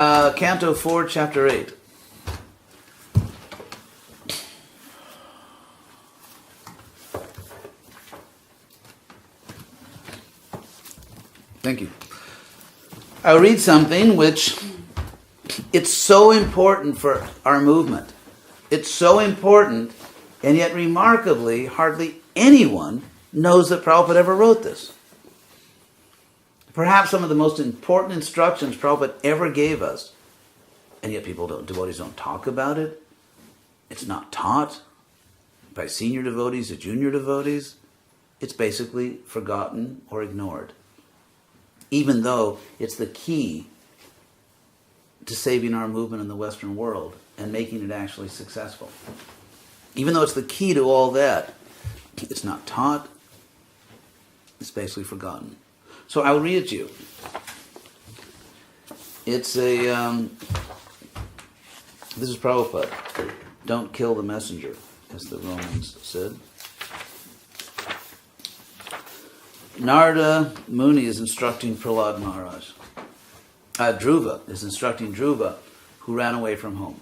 Canto 4, Chapter 8. Thank you. I'll read something which, it's so important for our movement. It's so important, and yet remarkably, hardly anyone knows that Prabhupada ever wrote this. Perhaps some of the most important instructions Prabhupada ever gave us, and yet devotees don't talk about it. It's not taught by senior devotees to junior devotees. It's basically forgotten or ignored, even though it's the key to saving our movement in the Western world and making it actually successful. Even though it's the key to all that, it's not taught. It's basically forgotten. So I'll read it to you. It's this is Prabhupada. Don't kill the messenger, as the Romans said. Narada Muni is instructing Prahlad Maharaj. Dhruva is instructing Dhruva, who ran away from home.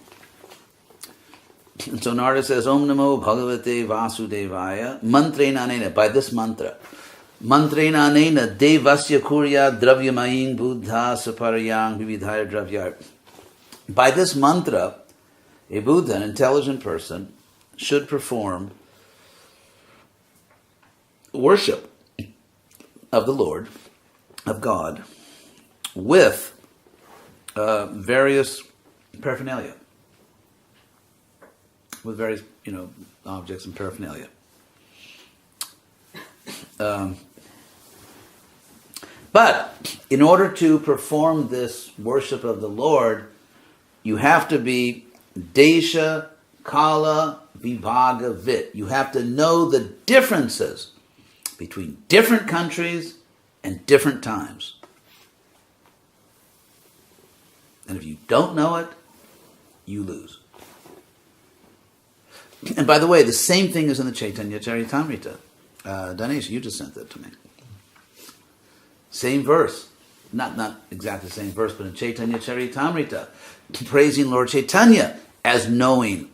And so Narada says, Om Namo Bhagavate Vasudevaya, Mantrena Anena, by this mantra. Mantrena Anena Devasya Kurya Dravyamaying Buddha Saparayang Vividhaya Dravyar. By this mantra, a Buddha, an intelligent person, should perform worship of the Lord, of God, with various paraphernalia, with various, objects and paraphernalia. But in order to perform this worship of the Lord, you have to be Desha, Kala, Vibhaga, Vit. You have to know the differences between different countries and different times. And if you don't know it, you lose. And by the way, the same thing is in the Chaitanya Charitamrita. Danesh, you just sent that to me. Same verse. Not exactly the same verse, but in Chaitanya Charitamrita, praising Lord Chaitanya as knowing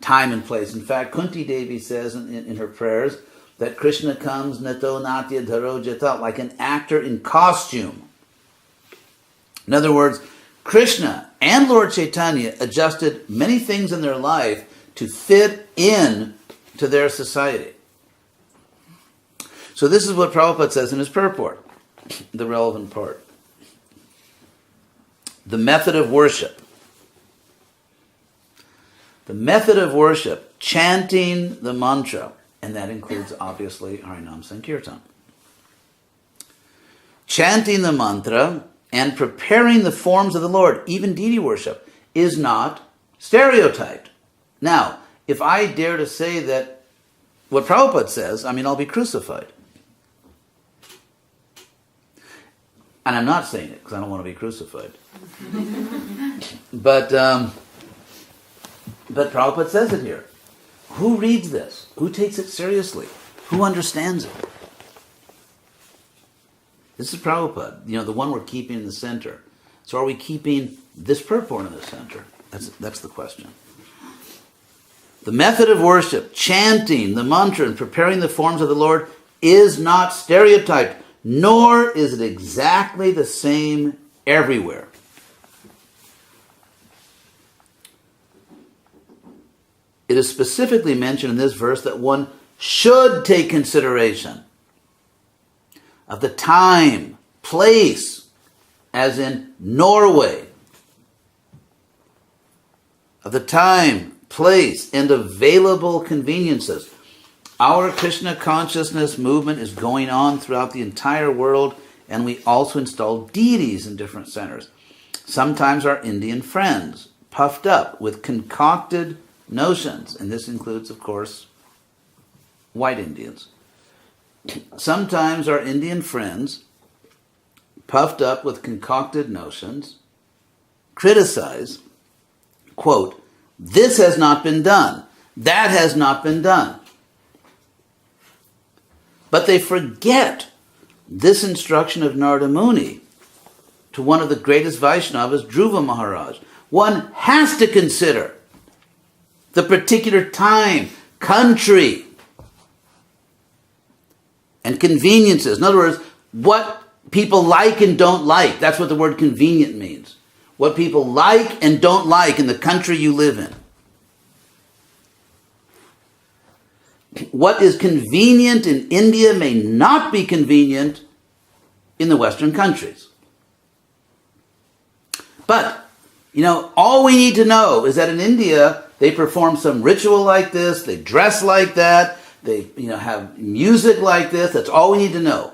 time and place. In fact, Kunti Devi says in her prayers that Krishna comes nato natya dharo jata, like an actor in costume. In other words, Krishna and Lord Chaitanya adjusted many things in their life to fit in to their society. So this is what Prabhupada says in his purport, the relevant part. The method of worship. The method of worship, chanting the mantra, and that includes obviously Harinam Sankirtan. Chanting the mantra and preparing the forms of the Lord, even deity worship, is not stereotyped. Now, if I dare to say that what Prabhupada says, I'll be crucified. And I'm not saying it because I don't want to be crucified. But Prabhupada says it here. Who reads this? Who takes it seriously? Who understands it? This is Prabhupada, the one we're keeping in the center. So are we keeping this purport in the center? That's the question. The method of worship, chanting the mantra and preparing the forms of the Lord, is not stereotyped, nor is it exactly the same everywhere. It is specifically mentioned in this verse that one should take consideration of the time, place, as in Norway, of the time, place, and available conveniences. Our Krishna consciousness movement is going on throughout the entire world, and we also install deities in different centers. Sometimes our Indian friends, puffed up with concocted notions, and this includes, of course, white Indians. Sometimes our Indian friends, puffed up with concocted notions, criticize, quote, this has not been done, that has not been done. But they forget this instruction of Narada Muni to one of the greatest Vaishnavas, Dhruva Maharaj. One has to consider the particular time, country, and conveniences. In other words, what people like and don't like. That's what the word convenient means. What people like and don't like in the country you live in. What is convenient in India may not be convenient in the Western countries. But, all we need to know is that in India, they perform some ritual like this, they dress like that, they have music like this. That's all we need to know.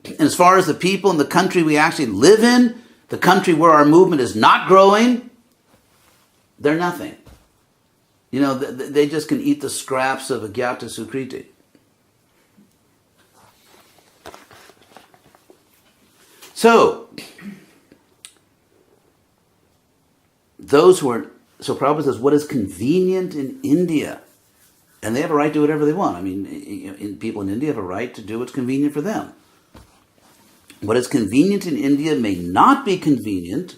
And as far as the people in the country we actually live in, the country where our movement is not growing, they're nothing. They just can eat the scraps of Agyata Sukriti. So Prabhupada says, what is convenient in India? And they have a right to do whatever they want. People in India have a right to do what's convenient for them. What is convenient in India may not be convenient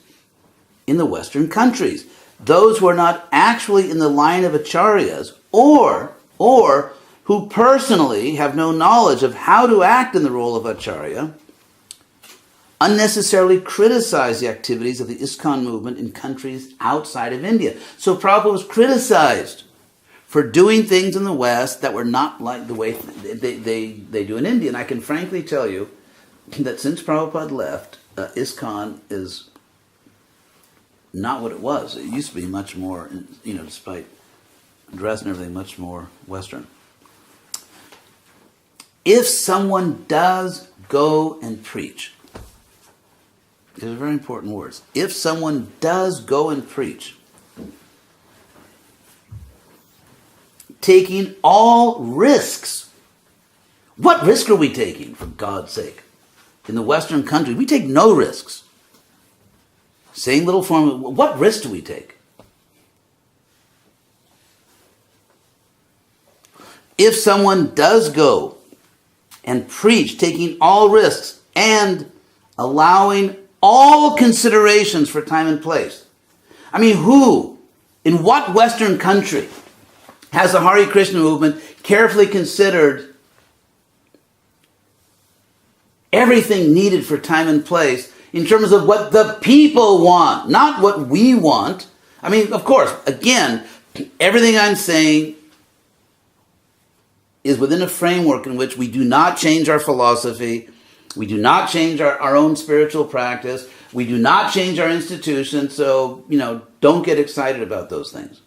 in the Western countries. Those who are not actually in the line of acharyas, or who personally have no knowledge of how to act in the role of acharya, unnecessarily criticize the activities of the ISKCON movement in countries outside of India. So Prabhupada was criticized for doing things in the West that were not like the way they do in India. And I can frankly tell you that since Prabhupada left, ISKCON is not what it was. It used to be much more, despite dress and everything, much more Western. If someone does go and preach, these are very important words. If someone does go and preach, taking all risks, what risk are we taking, for God's sake? In the Western country, we take no risks. Same little form, what risk do we take? If someone does go and preach, taking all risks and allowing all considerations for time and place. Who, in what Western country has the Hare Krishna movement carefully considered everything needed for time and place in terms of what the people want, not what we want? Of course, again, everything I'm saying is within a framework in which we do not change our philosophy, we do not change our own spiritual practice, we do not change our institution, so, don't get excited about those things.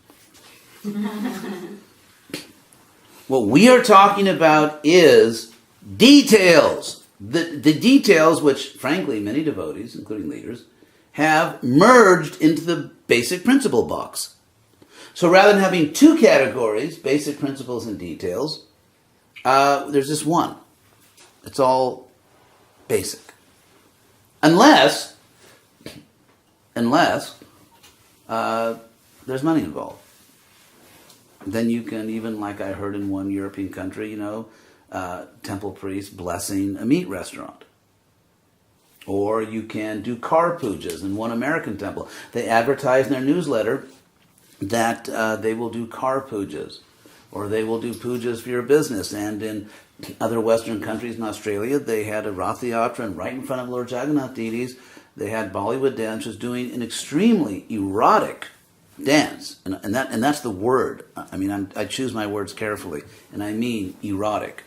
What we are talking about is details. The details which, frankly, many devotees, including leaders, have merged into the basic principle box. So rather than having two categories, basic principles and details, there's just one. It's all basic. Unless there's money involved. Then you can, even like I heard in one European country, temple priest blessing a meat restaurant. Or you can do car pujas in one American temple. They advertise in their newsletter that they will do car pujas, or they will do pujas for your business. And in other Western countries, in Australia, they had a Rath Yatra, and right in front of Lord Jagannath deities, they had Bollywood dancers doing an extremely erotic dance, and that's the word. I choose my words carefully, and I mean erotic.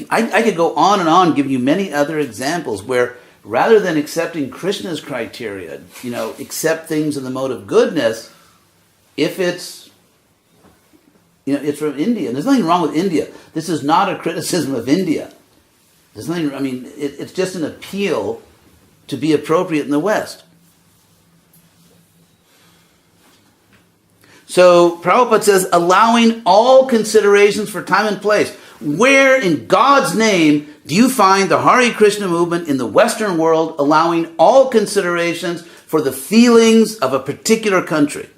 I could go on and on, give you many other examples where, rather than accepting Krishna's criteria, accept things in the mode of goodness, if it's, it's from India. And there's nothing wrong with India. This is not a criticism of India. There's nothing, it's just an appeal to be appropriate in the West. So Prabhupada says, allowing all considerations for time and place. Where in God's name do you find the Hare Krishna movement in the Western world allowing all considerations for the feelings of a particular country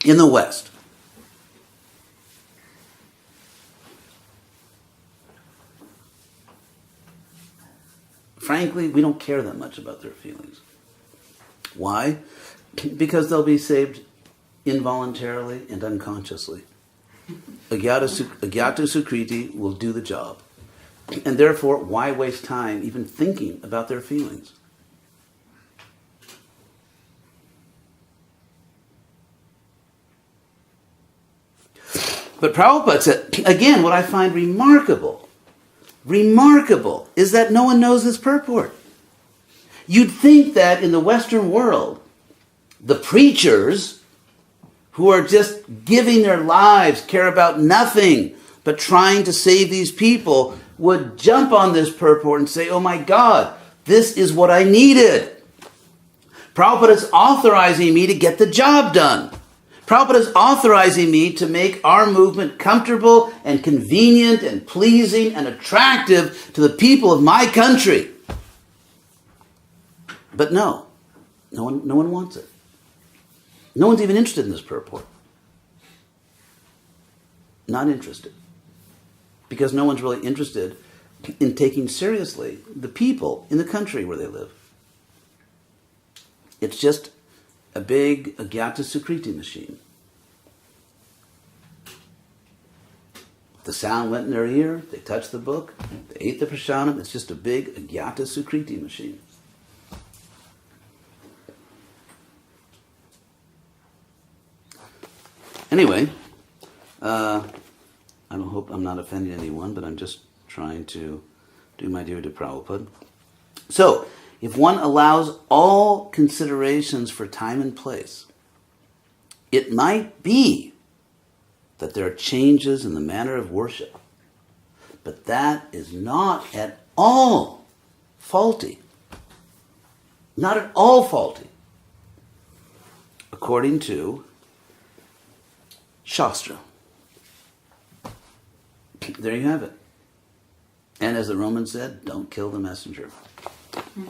in the West? frankly, we don't care that much about their feelings. Why? Because they'll be saved involuntarily and unconsciously. Agyata Sukriti will do the job. And therefore, why waste time even thinking about their feelings? But Prabhupada said, again, what I find remarkable is that no one knows this purport. You'd think that in the Western world, the preachers who are just giving their lives, care about nothing but trying to save these people, would jump on this purport and say, oh my God, this is what I needed. Prabhupada is authorizing me to get the job done. Prabhupada is authorizing me to make our movement comfortable and convenient and pleasing and attractive to the people of my country. But no one wants it. No one's even interested in this purport. Not interested. Because no one's really interested in taking seriously the people in the country where they live. It's just a big Agyata Sukriti machine. The sound went in their ear, they touched the book, they ate the prasadam. It's just a big Agyata Sukriti machine. Anyway, I don't hope I'm not offending anyone, but I'm just trying to do my duty to Prabhupada. So, if one allows all considerations for time and place, it might be that there are changes in the manner of worship, but that is not at all faulty. Not at all faulty. According to Shastra. There you have it. And as the Romans said, don't kill the messenger.